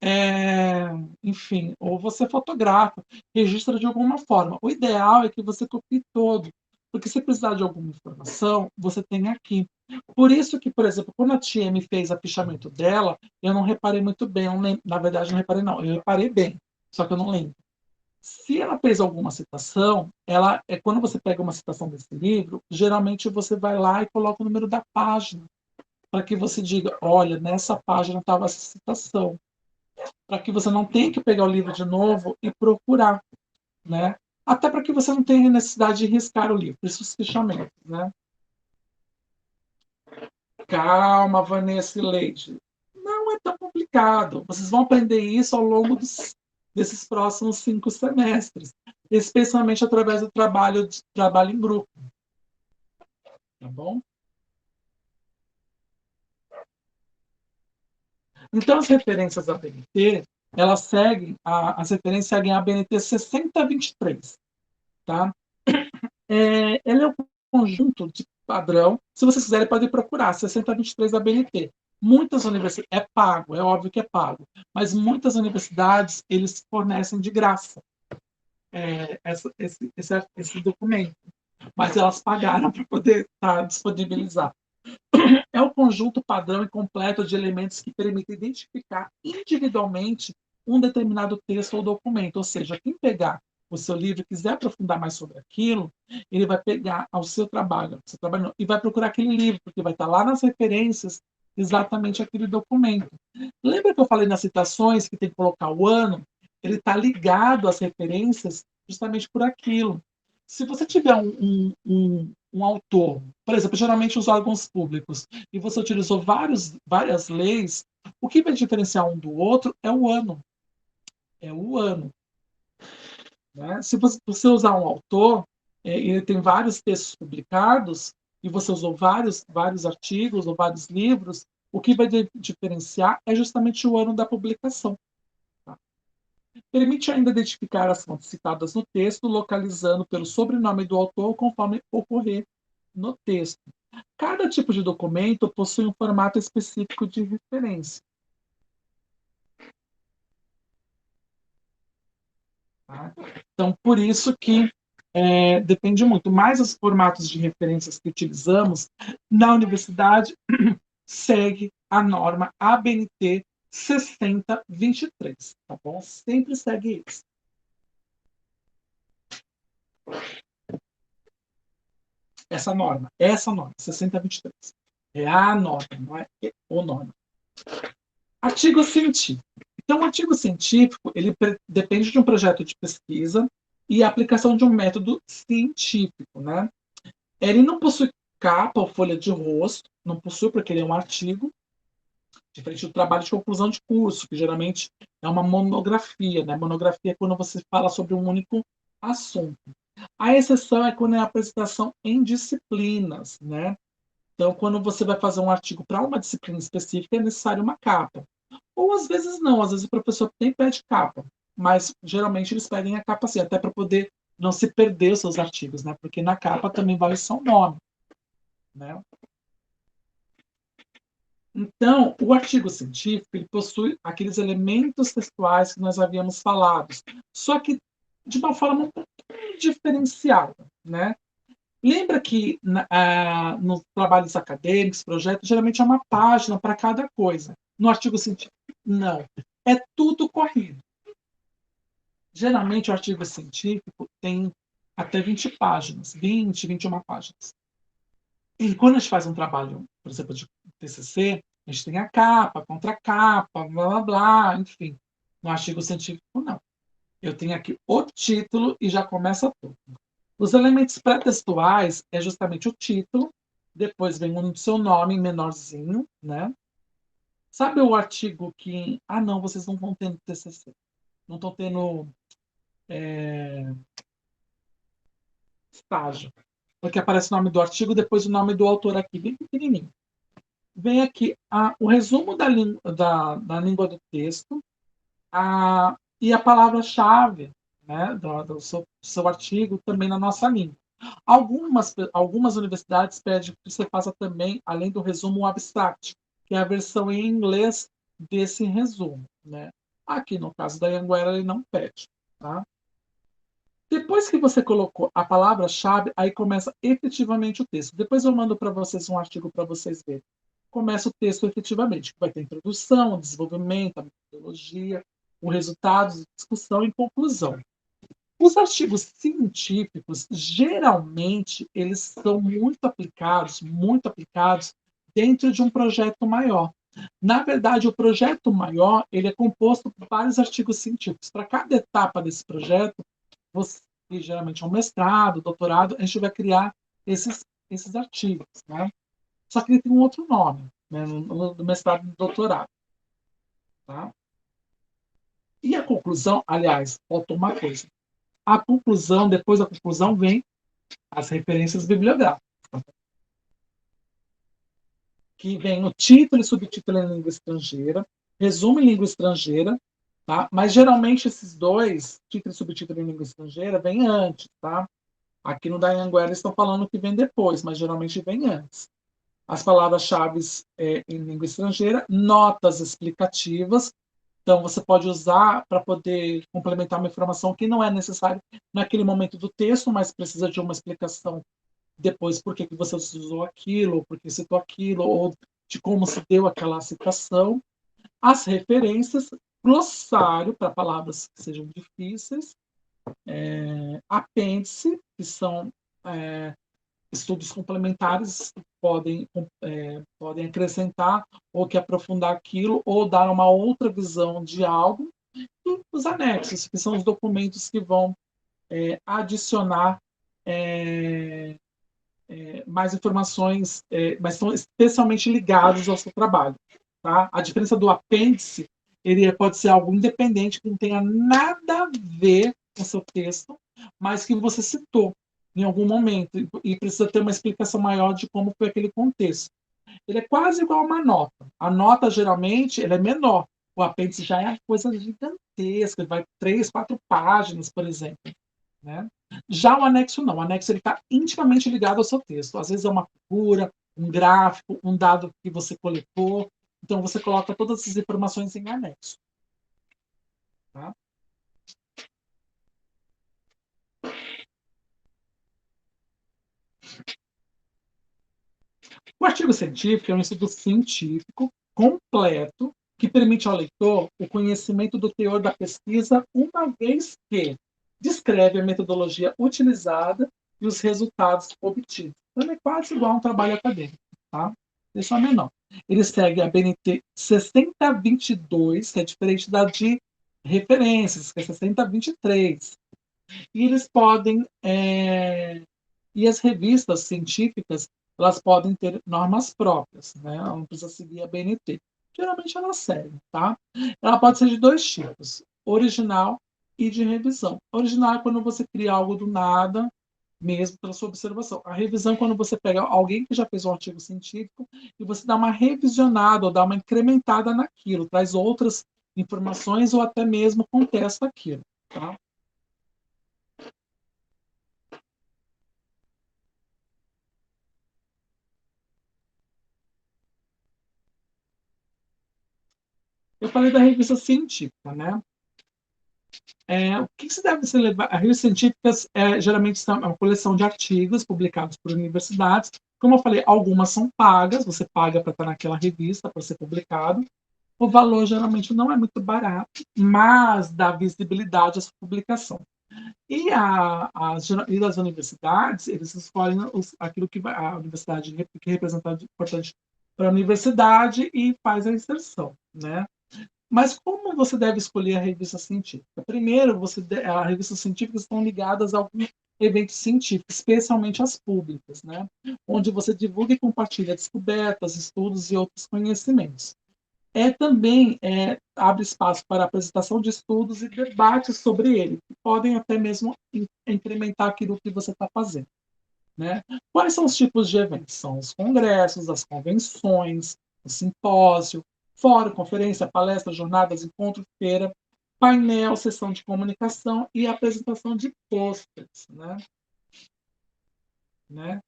é, enfim, ou você fotografa, registra de alguma forma. O ideal é que você copie todo, porque se precisar de alguma informação, você tem aqui. Por isso que, por exemplo, quando a TM fez a fichamento dela, eu não reparei muito bem, na verdade não reparei não, eu reparei bem, só que eu não lembro. Se ela fez alguma citação, quando você pega uma citação desse livro, geralmente você vai lá e coloca o número da página, para que você diga, olha, nessa página estava essa citação, para que você não tenha que pegar o livro de novo e procurar, né? Até para que você não tenha necessidade de riscar o livro, isso os fichamentos, né? Calma, Vanessa e Leide. Não é tão complicado. Vocês vão aprender isso ao longo desses próximos 5 semestres, especialmente através do trabalho em grupo, tá bom? Então, as referências ABNT, as referências seguem a ABNT 6023, tá? Ele é um conjunto de padrão. Se vocês quiserem, podem procurar 6023 da BNT. Muitas universidades, é pago, é óbvio que é pago, mas muitas universidades, eles fornecem de graça esse documento, mas elas pagaram para poder disponibilizar. É o conjunto padrão e completo de elementos que permite identificar individualmente um determinado texto ou documento. Ou seja, quem pegar o seu livro e quiser aprofundar mais sobre aquilo, ele vai pegar ao seu trabalho e vai procurar aquele livro, porque vai estar lá nas referências exatamente aquele documento. Lembra que eu falei nas citações que tem que colocar o ano? Ele está ligado às referências justamente por aquilo. Se você tiver um autor, por exemplo, geralmente os órgãos públicos, e você utilizou várias leis, o que vai diferenciar um do outro é o ano. É o ano. Né? Se você usar um autor, ele tem vários textos publicados, e você usou vários artigos ou vários livros, o que vai diferenciar é justamente o ano da publicação. Tá? Permite ainda identificar as fontes citadas no texto, localizando pelo sobrenome do autor conforme ocorrer no texto. Cada tipo de documento possui um formato específico de referência. Tá? Então, por isso que depende muito. Mais os formatos de referências que utilizamos na universidade segue a norma ABNT 6023, tá bom? Sempre segue isso. Essa norma, 6023. É a norma, não é o norma. Artigo científico. Então, o artigo científico, ele depende de um projeto de pesquisa e a aplicação de um método científico, né? Ele não possui capa ou folha de rosto, não possui porque ele é um artigo Diferente do trabalho de conclusão de curso, que geralmente é uma monografia, né? Monografia é quando você fala sobre um único assunto. A exceção é quando é a apresentação em disciplinas, né? Então, quando você vai fazer um artigo para uma disciplina específica, é necessário uma capa. Ou às vezes não, às vezes o professor tem pede capa, mas geralmente eles pedem a capa assim, até para poder não se perder os seus artigos, né? Porque na capa também vai o seu nome, né? Então, o artigo científico ele possui aqueles elementos textuais que nós havíamos falado, só que de uma forma um pouco diferenciada, né? Lembra que nos trabalhos acadêmicos, projetos, geralmente é uma página para cada coisa. No artigo científico, não. É tudo corrido. Geralmente, o artigo científico tem até 20 páginas, 21 páginas. E quando a gente faz um trabalho, por exemplo, de TCC, a gente tem a capa, a contracapa, blá, blá, blá, enfim. No artigo científico, não. Eu tenho aqui o título e já começa tudo. Os elementos pré-textuais é justamente o título, depois vem o seu nome menorzinho, né? Sabe o artigo que... Ah, não, vocês não estão tendo TCC. Não estão tendo estágio. Porque aparece o nome do artigo, depois o nome do autor aqui, bem pequenininho. Vem aqui o resumo da língua do texto e a palavra-chave, né, do seu artigo também na nossa língua. Algumas universidades pedem que você faça também, além do resumo, um abstract, que é a versão em inglês desse resumo. Né? Aqui, no caso da Anhanguera, ele não pede. Tá? Depois que você colocou a palavra-chave, aí começa efetivamente o texto. Depois eu mando para vocês um artigo para vocês verem. Começa o texto efetivamente, que vai ter introdução, desenvolvimento, a metodologia, o resultado, discussão e conclusão. Os artigos científicos, geralmente, eles são muito aplicados dentro de um projeto maior. Na verdade, o projeto maior, ele é composto por vários artigos científicos. Para cada etapa desse projeto, você, geralmente é um mestrado, doutorado, a gente vai criar esses artigos, né? Só que ele tem um outro nome, né? No mestrado e no doutorado, tá? E a conclusão, aliás, faltou uma coisa. A conclusão, depois da conclusão, vem as referências bibliográficas, que vem o título e subtítulo em língua estrangeira, resumo em língua estrangeira, tá? Mas geralmente esses dois, título e subtítulo em língua estrangeira, vêm antes, tá? Aqui no da Anhanguera estão falando que vem depois, mas geralmente vem antes. As palavras-chave em língua estrangeira, notas explicativas. Então, você pode usar para poder complementar uma informação que não é necessária naquele momento do texto, mas precisa de uma explicação depois por que você usou aquilo, por que citou aquilo, ou de como se deu aquela citação. As referências, glossário para palavras que sejam difíceis, apêndice, que são estudos complementares que podem acrescentar ou que aprofundar aquilo ou dar uma outra visão de algo, e os anexos, que são os documentos que vão adicionar mais informações, mas são especialmente ligados ao seu trabalho. Tá? A diferença do apêndice, ele pode ser algo independente, que não tenha nada a ver com o seu texto, mas que você citou em algum momento e precisa ter uma explicação maior de como foi aquele contexto. Ele é quase igual a uma nota. A nota, geralmente, ele é menor. O apêndice já é coisa gigantesca, ele vai 3, 4 páginas, por exemplo. Né? Já o anexo não. O anexo está intimamente ligado ao seu texto. Às vezes é uma figura, um gráfico, um dado que você coletou. Então, você coloca todas essas informações em anexo. Tá? O artigo científico é um estudo científico completo que permite ao leitor o conhecimento do teor da pesquisa, uma vez que descreve a metodologia utilizada e os resultados obtidos. Então, ele é quase igual a um trabalho acadêmico. Tá? Deixa eu menor. Ele segue a BNT 6022, que é diferente da de referências, que é 6023. E eles podem e as revistas científicas, elas podem ter normas próprias, né? Não precisa seguir a BNT. Geralmente ela segue, tá? Ela pode ser de dois tipos, original e de revisão. Original é quando você cria algo do nada, mesmo pela sua observação. A revisão é quando você pega alguém que já fez um artigo científico e você dá uma revisionada ou dá uma incrementada naquilo, traz outras informações ou até mesmo contesta aquilo, tá? Eu falei da revista científica, né? O que se deve ser levado? As revistas científicas geralmente são uma coleção de artigos publicados por universidades. Como eu falei, algumas são pagas, você paga para estar naquela revista, para ser publicado. O valor geralmente não é muito barato, mas dá visibilidade à sua publicação. E das universidades, eles escolhem aquilo que a universidade que representa importante para a universidade e faz a inserção, né? Mas como você deve escolher a revista científica? Primeiro, as revistas científicas estão ligadas a algum evento científico, especialmente as públicas, né? Onde você divulga e compartilha descobertas, estudos e outros conhecimentos. Também abre espaço para a apresentação de estudos e debates sobre ele, que podem até mesmo incrementar aquilo que você está fazendo. Né? Quais são os tipos de eventos? São os congressos, as convenções, o simpósio, fórum, conferência, palestra, jornadas, encontro, feira, painel, sessão de comunicação e apresentação de pôsteres. Né?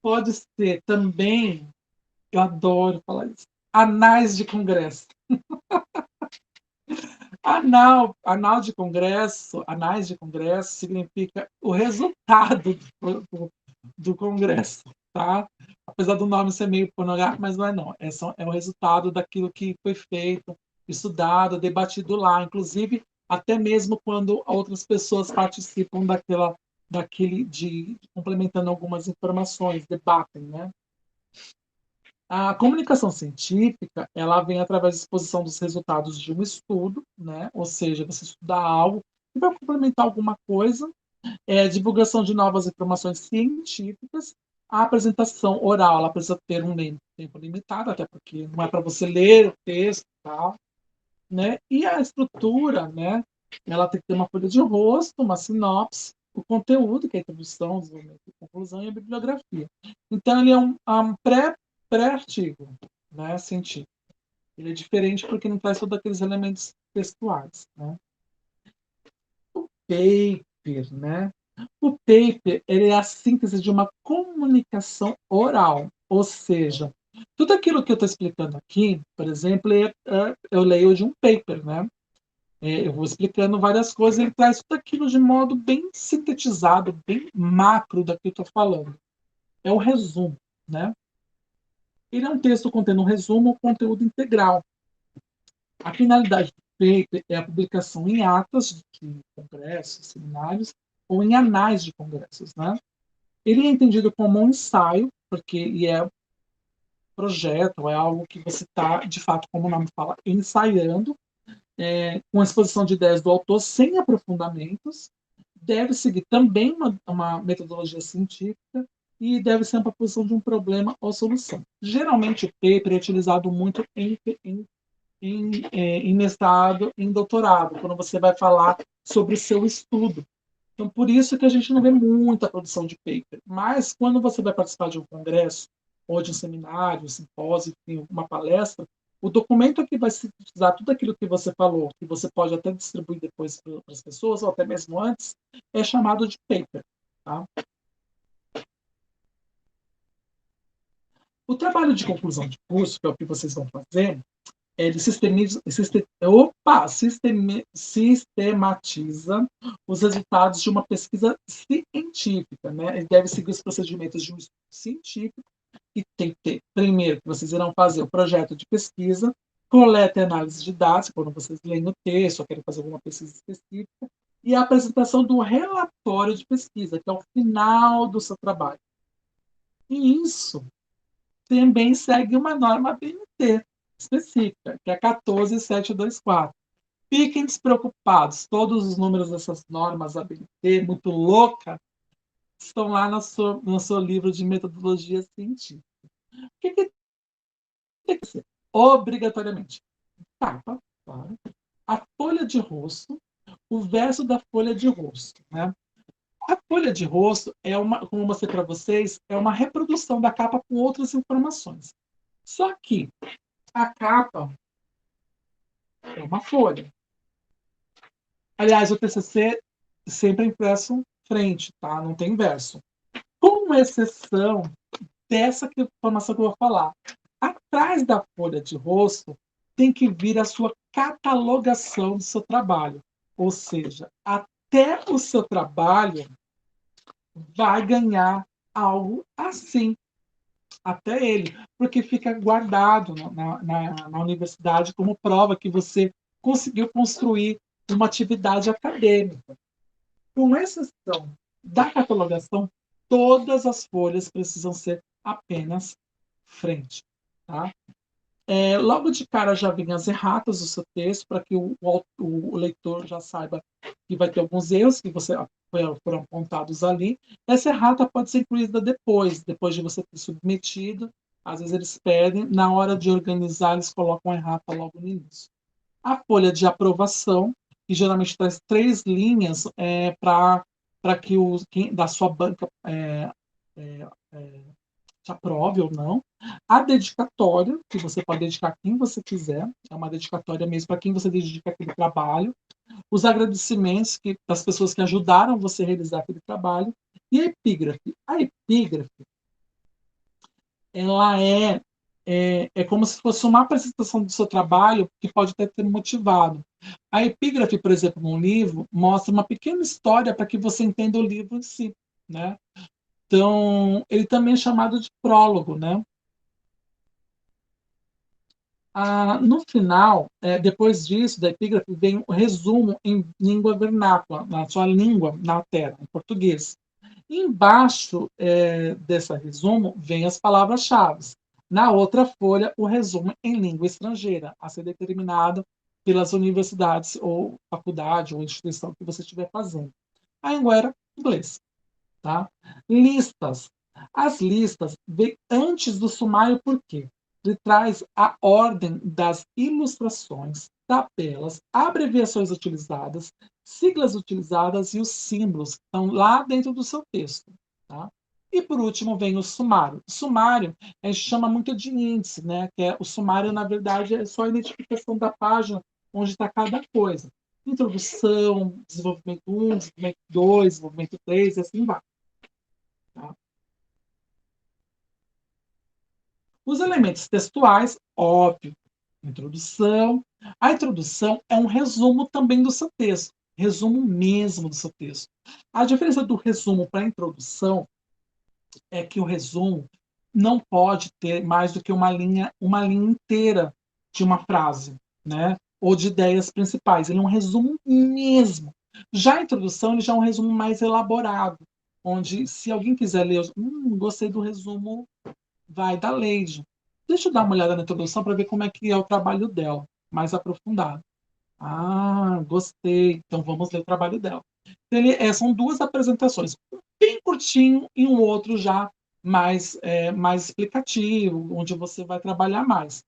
Pode ser também, eu adoro falar isso, anais de congresso. Anais de congresso significa o resultado do congresso, tá? Apesar do nome ser meio pornográfico, mas não é não. É o resultado daquilo que foi feito, estudado, debatido lá, inclusive até mesmo quando outras pessoas participam daquele complementando algumas informações, debatem, né? A comunicação científica, ela vem através da exposição dos resultados de um estudo, né? Ou seja, você estudar algo que vai complementar alguma coisa, divulgação de novas informações científicas, a apresentação oral, ela precisa ter um tempo limitado, até porque não é para você ler o texto e tal, né? E a estrutura, né? Ela tem que ter uma folha de rosto, uma sinopse, o conteúdo, que é a introdução, desenvolvimento, conclusão e a bibliografia. Então, ele é um pré-artigo, né, científico. Ele é diferente porque não traz todos aqueles elementos textuais. Né? Paper, né? O paper ele é a síntese de uma comunicação oral, ou seja, tudo aquilo que eu estou explicando aqui, por exemplo, eu leio de um paper, né? Eu vou explicando várias coisas, ele traz tudo aquilo de modo bem sintetizado, bem macro daquilo que eu estou falando. É o resumo, né? Ele é um texto contendo um resumo ou conteúdo integral. A finalidade do paper é a publicação em atas de congressos, seminários ou em anais de congressos. Né? Ele é entendido como um ensaio, porque ele é projeto, é algo que você está, de fato, como o nome fala, ensaiando, com a exposição de ideias do autor sem aprofundamentos, deve seguir também uma metodologia científica e deve ser uma proposição de um problema ou solução. Geralmente, o paper é utilizado muito em mestrado, em doutorado, quando você vai falar sobre o seu estudo. Então, por isso que a gente não vê muita produção de paper. Mas, quando você vai participar de um congresso, ou de um seminário, um simpósio, enfim, uma palestra, o documento que vai sintetizar tudo aquilo que você falou, que você pode até distribuir depois para as pessoas, ou até mesmo antes, é chamado de paper. Tá? O trabalho de conclusão de curso, que é o que vocês vão fazer, ele sistematiza os resultados de uma pesquisa científica. Né? Ele deve seguir os procedimentos de um estudo científico e tem que ter, primeiro, que vocês irão fazer o projeto de pesquisa, coleta e análise de dados, quando vocês leem o texto ou querem fazer alguma pesquisa específica, e a apresentação do relatório de pesquisa, que é o final do seu trabalho. E isso também segue uma norma BNT específica, que é 14724. Fiquem despreocupados, todos os números dessas normas ABNT, muito louca, estão lá no seu livro de metodologia científica. O que tem que ser? Obrigatoriamente. Capa, claro. A folha de rosto, o verso da folha de rosto, né? A folha de rosto é uma, como eu mostrei para vocês, é uma reprodução da capa com outras informações. Só que a capa é uma folha. Aliás, o TCC sempre é impresso frente, tá? Não tem verso. Com exceção dessa informação que eu vou falar. Atrás da folha de rosto tem que vir a sua catalogação do seu trabalho. Ou seja, até o seu trabalho vai ganhar algo assim, até ele, porque fica guardado na universidade como prova que você conseguiu construir uma atividade acadêmica. Com exceção da catalogação, todas as folhas precisam ser apenas frente. Tá? Logo de cara já vem as erratas do seu texto, para que o leitor já saiba que vai ter alguns erros que foram apontados ali. Essa errata pode ser incluída depois de você ter submetido. Às vezes eles pedem, na hora de organizar, eles colocam a errata logo no início. A folha de aprovação, que geralmente traz 3 linhas para que quem da sua banca te aprove ou não. A dedicatória, que você pode dedicar a quem você quiser, é uma dedicatória mesmo para quem você dedica aquele trabalho. Os agradecimentos das pessoas que ajudaram você a realizar aquele trabalho. E a epígrafe. A epígrafe, ela é como se fosse uma apresentação do seu trabalho que pode até ter motivado. A epígrafe, por exemplo, num livro, mostra uma pequena história para que você entenda o livro em si, né? Então, ele também é chamado de prólogo, né? No final, depois disso, da epígrafe, vem o resumo em língua vernácula, na sua língua na terra, em português. E embaixo desse resumo, vem as palavras-chave. Na outra folha, o resumo em língua estrangeira, a ser determinado pelas universidades ou faculdade ou instituição que você estiver fazendo. A língua era inglês. Tá? Listas. As listas vêm antes do sumário por quê? Ele traz a ordem das ilustrações, tabelas, abreviações utilizadas, siglas utilizadas e os símbolos que estão lá dentro do seu texto. Tá? E por último vem o sumário. O sumário a gente chama muito de índice, né? Que o sumário, na verdade, é só a identificação da página onde está cada coisa. Introdução, desenvolvimento 1, desenvolvimento 2, desenvolvimento 3, e assim vai. Tá? Os elementos textuais, óbvio, introdução. A introdução é um resumo também do seu texto, resumo mesmo do seu texto. A diferença do resumo para a introdução é que o resumo não pode ter mais do que uma linha inteira de uma frase, né? Ou de ideias principais. Ele é um resumo mesmo. Já a introdução, ele já é um resumo mais elaborado, onde se alguém quiser ler, gostei do resumo vai da Lady. Deixa eu dar uma olhada na introdução para ver como é que é o trabalho dela, mais aprofundado. Ah, gostei. Então vamos ler o trabalho dela. São duas apresentações, um bem curtinho e um outro já mais explicativo, onde você vai trabalhar mais.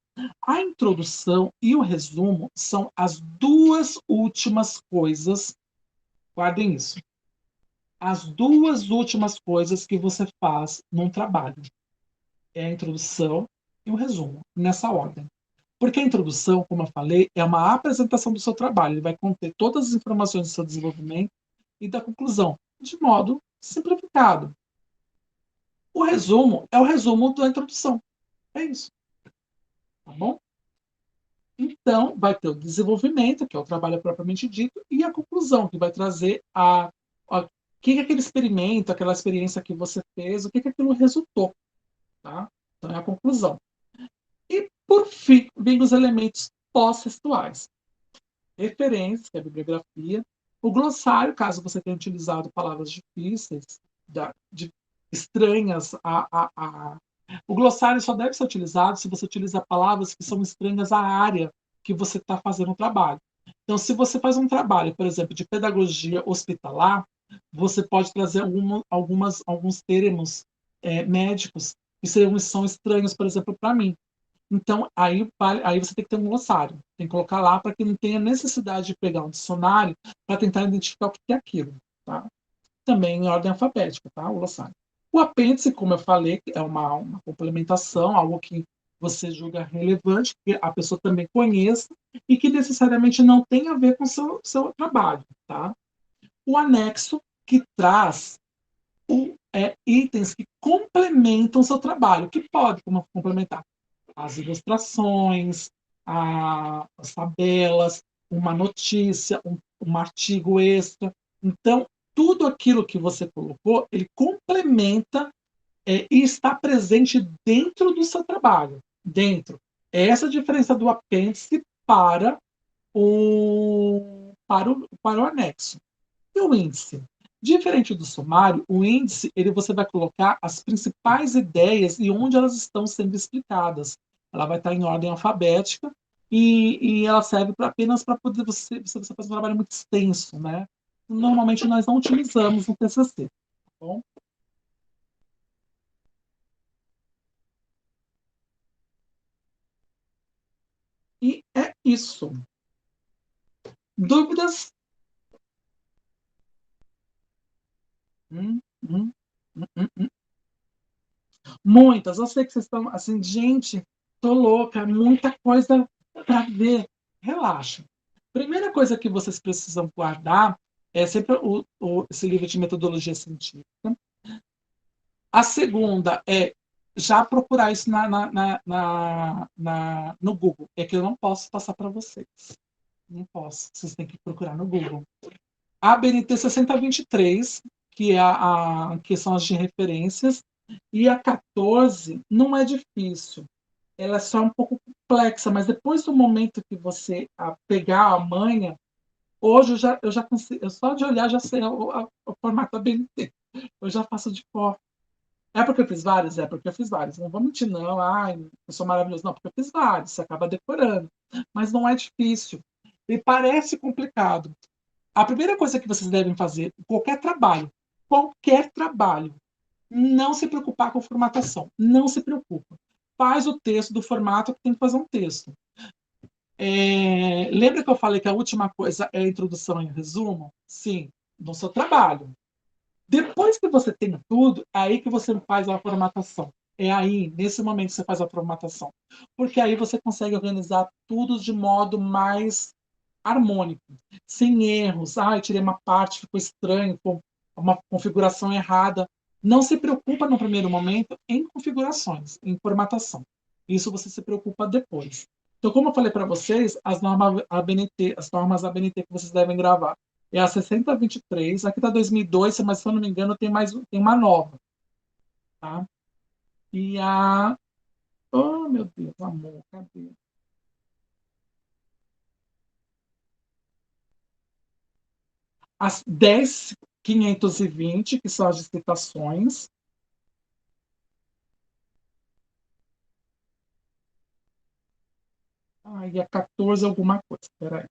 A introdução e o resumo são as duas últimas coisas, guardem isso, as duas últimas coisas que você faz num trabalho. É a introdução e o resumo, nessa ordem. Porque a introdução, como eu falei, é uma apresentação do seu trabalho. Ele vai conter todas as informações do seu desenvolvimento e da conclusão, de modo simplificado. O resumo é o resumo da introdução. É isso. Tá bom? Então, vai ter o desenvolvimento, que é o trabalho propriamente dito, e a conclusão, que vai trazer o que aquele experimento, aquela experiência que você fez, o que aquilo resultou. Tá? Então, é a conclusão. E, por fim, vem os elementos pós-textuais. Referência, que é a bibliografia. O glossário, caso você tenha utilizado palavras difíceis, estranhas. O glossário só deve ser utilizado se você utiliza palavras que são estranhas à área que você está fazendo o trabalho. Então, se você faz um trabalho, por exemplo, de pedagogia hospitalar, você pode trazer alguns termos médicos que são estranhos, por exemplo, para mim. Então, aí você tem que ter um glossário. Tem que colocar lá para que não tenha necessidade de pegar um dicionário para tentar identificar o que é aquilo. Tá? Também em ordem alfabética, tá? O glossário. O apêndice, como eu falei, é uma complementação, algo que você julga relevante, que a pessoa também conheça e que necessariamente não tem a ver com o seu trabalho. Tá? O anexo, que traz itens que complementam o seu trabalho, que pode complementar as ilustrações, as tabelas, uma notícia, um artigo extra. Então, tudo aquilo que você colocou, ele complementa e está presente dentro do seu trabalho. Dentro. Essa é a diferença do apêndice para o anexo. E o índice? Diferente do sumário, o índice você vai colocar as principais ideias e onde elas estão sendo explicadas. Ela vai estar em ordem alfabética e ela serve apenas para poder você fazer um trabalho muito extenso, né? Normalmente nós não utilizamos no TCC. Tá bom? E é isso. Dúvidas? Hum, hum, hum. Muitas. Eu sei que vocês estão assim, gente, tô louca, muita coisa para ver. Relaxa. Primeira coisa que vocês precisam guardar é sempre esse livro de metodologia científica. A segunda é já procurar isso no Google. É que eu não posso passar para vocês. Não posso. Vocês têm que procurar no Google. A BNT 6023, que são as de referências, e a 14 não é difícil. Ela é só um pouco complexa, mas depois do momento que você pegar a manha, hoje eu já consigo, eu só de olhar já sei o formato da BNT. Eu já faço de cor. É porque eu fiz vários? É porque eu fiz vários. Não vou mentir, não. Ai, eu sou maravilhoso. Não, porque eu fiz vários. Você acaba decorando. Mas não é difícil. E parece complicado. A primeira coisa que vocês devem fazer, qualquer trabalho, não se preocupar com formatação. Não se preocupa. Faz o texto do formato que tem que fazer um texto. Lembra que eu falei que a última coisa é a introdução e o resumo? Sim, no seu trabalho. Depois que você tem tudo, é aí que você faz a formatação. É aí, nesse momento, que você faz a formatação. Porque aí você consegue organizar tudo de modo mais harmônico, sem erros. Ah, eu tirei uma parte, ficou estranho, com uma configuração errada. Não se preocupa no primeiro momento em configurações, em formatação. Isso você se preocupa depois. Então, como eu falei para vocês, as normas ABNT que vocês devem gravar é a 6023. Aqui está 2002, mas se eu não me engano tem uma nova, tá? E oh, meu Deus, amor, cadê? As 10.520, que são as citações. E a 14 alguma coisa. Peraí.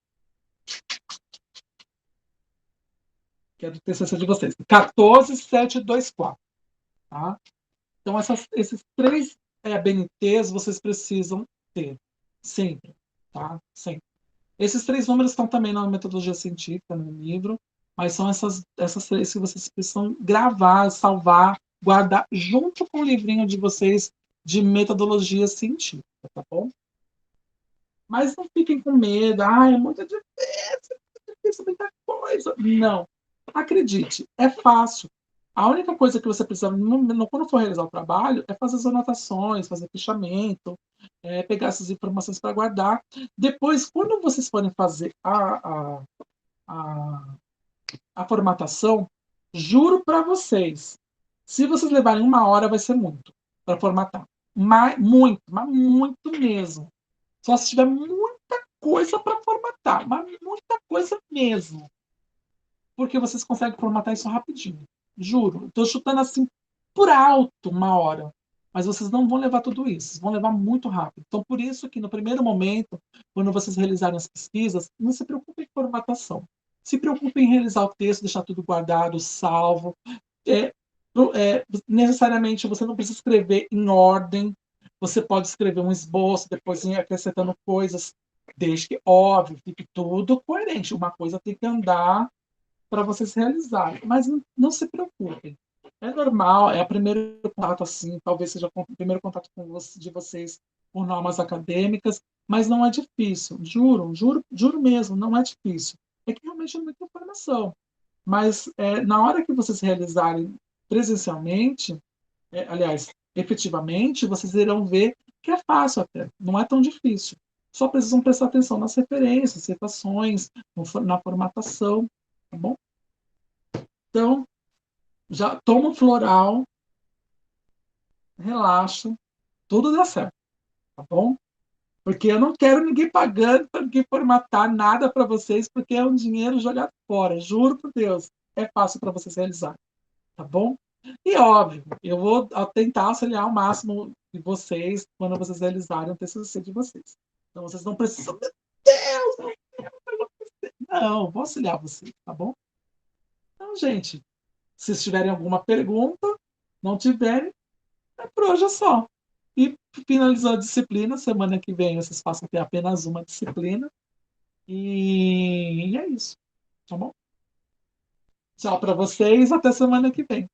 Que é do TCC de vocês. 14724. Tá? Então, esses três BNTs vocês precisam ter. Sempre. Tá? Sempre. Esses três números estão também na metodologia científica, no livro, mas são essas três que vocês precisam gravar, salvar, guardar junto com o livrinho de vocês de metodologia científica, tá bom? Mas não fiquem com medo, é muito difícil, muita coisa. Não. Acredite, é fácil. A única coisa que você precisa, quando for realizar o trabalho, é fazer as anotações, fazer fichamento, pegar essas informações para guardar. Depois, quando vocês forem fazer a, a formatação, juro para vocês, se vocês levarem 1 hora, vai ser muito para formatar. Mas muito mesmo. Só se tiver muita coisa para formatar, mas muita coisa mesmo. Porque vocês conseguem formatar isso rapidinho. Juro. Estou chutando assim por alto 1 hora. Mas vocês não vão levar tudo isso. Vocês vão levar muito rápido. Então, por isso que no primeiro momento, quando vocês realizarem as pesquisas, não se preocupem com formatação. Se preocupem em realizar o texto, deixar tudo guardado, salvo. Necessariamente você não precisa escrever em ordem. Você pode escrever um esboço, depois ir acrescentando coisas, desde que, óbvio, fique tudo coerente. Uma coisa tem que andar para vocês realizarem. Mas não se preocupem. É normal, é o primeiro contato assim, talvez seja o primeiro contato de vocês com normas acadêmicas, mas não é difícil, juro mesmo, não é difícil. É que realmente é muita informação. Mas na hora que vocês realizarem presencialmente, aliás, efetivamente, vocês irão ver que é fácil até, não é tão difícil. Só precisam prestar atenção nas referências, citações, na formatação, tá bom? Então, já toma um floral, relaxa, tudo dá certo, tá bom? Porque eu não quero ninguém pagando para ninguém formatar nada para vocês, porque é um dinheiro jogado fora, juro por Deus. É fácil para vocês realizar, tá bom? E óbvio, eu vou tentar auxiliar ao máximo de vocês quando vocês realizarem o TCC de vocês. Então vocês não precisam, meu Deus, não, vou auxiliar vocês, tá bom? Então, gente, se tiverem alguma pergunta, não tiverem, é por hoje é só. E finalizou a disciplina, semana que vem vocês passam a ter apenas uma disciplina. E é isso, tá bom? Tchau para vocês, até semana que vem.